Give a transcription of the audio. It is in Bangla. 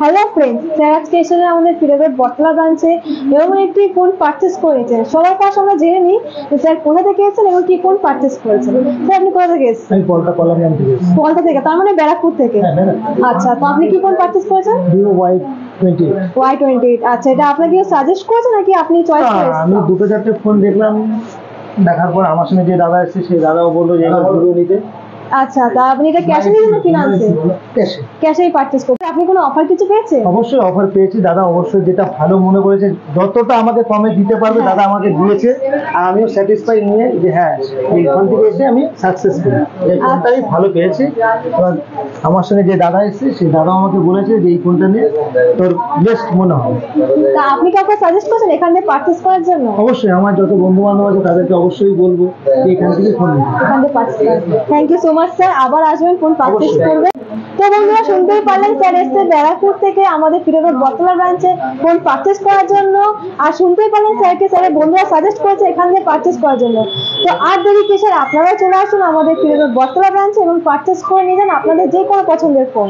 হ্যালো ফ্রেন্ডস, স্যার আজকে এসে আমাদের ফিরোজের বটতলা ব্রাঞ্চে এরকম একটি ফোন পারচেস করেছেন। সবার কাছে আমরা জেনে নিই যে স্যার কোথা থেকে এসেছেন এবং কি ফোন পারচেস করেছেন। স্যার আপনি কোথা থেকে এসেছেন? আমি পলটা কলামিয়ান থেকে এসেছি। পলতা থেকে, তার মানে ব্যারাকপুর থেকে। হ্যাঁ, ব্যারাকপুর। আচ্ছা, তো আপনি কি ফোন পারচেস করেছেন? Vivo Y20। Y28। আচ্ছা, এটা আপনাকে সাজেস্ট করেছে নাকি আপনি চয়েস করেছেন? আমি দুটো চারটে ফোন দেখলাম, দেখার পর আমার সঙ্গে যে দাদা এসেছে সেই দাদাও বললো যে এবার ভিভো নিতে। আচ্ছা, তা আপনি এটা ক্যাশে নিয়েছেন না ফিনান্সে? ক্যাশে। ক্যাশেই পারচেস করতে। আপনি কোনো অফার কিছু পেয়েছেন? অবশ্যই অফার পেয়েছি দাদা, অবশ্যই যেটা ভালো মনে করেছে, যতটা আমাকে কমে দিতে পারবে দাদা আমাকে দিয়েছে। আর আমিও স্যাটিসফাই নিয়ে যে হ্যাঁ এইখান থেকে এসে আমি সাকসেসফুল, এই ফোনটাই ভালো পেয়েছি। এবার আমার সঙ্গে যে দাদা এসেছে সেই দাদাও আমাকে বলেছে যে এই ফোনটা নিয়ে তোর বেস্ট মনে হবে। তা আপনি কাউকে সাজেস্ট করেছেন এখান থেকে পারচেস করার জন্য? অবশ্যই আমার যত বন্ধু বান্ধব আছে তাদেরকে অবশ্যই বলবো যে এখান থেকে ফোন নিতে। এখান থেকে পারচেস করেন। Thank you so much sir, আবার আসবেন ফোন পারচেস অবশ্যই। করবেন। তো বন্ধুরা শুনতেই পারলেন, স্যার এসছে ব্যারাকপুর থেকে আমাদের ফিরোজের বটতলা ব্রাঞ্চে ফোন পারচেস করার জন্য। আর শুনতেই পারলেন স্যারকে স্যারের বন্ধুরা সাজেস্ট করেছে এখান থেকে পারচেস করার জন্য। তো আর দেরি কিসের, আপনারাও চলে আসুন আমাদের ফিরোজের বটতলা ব্রাঞ্চে এবং পারচেস করে নিয়ে যান আপনাদের যে কোনো পছন্দের ফোন।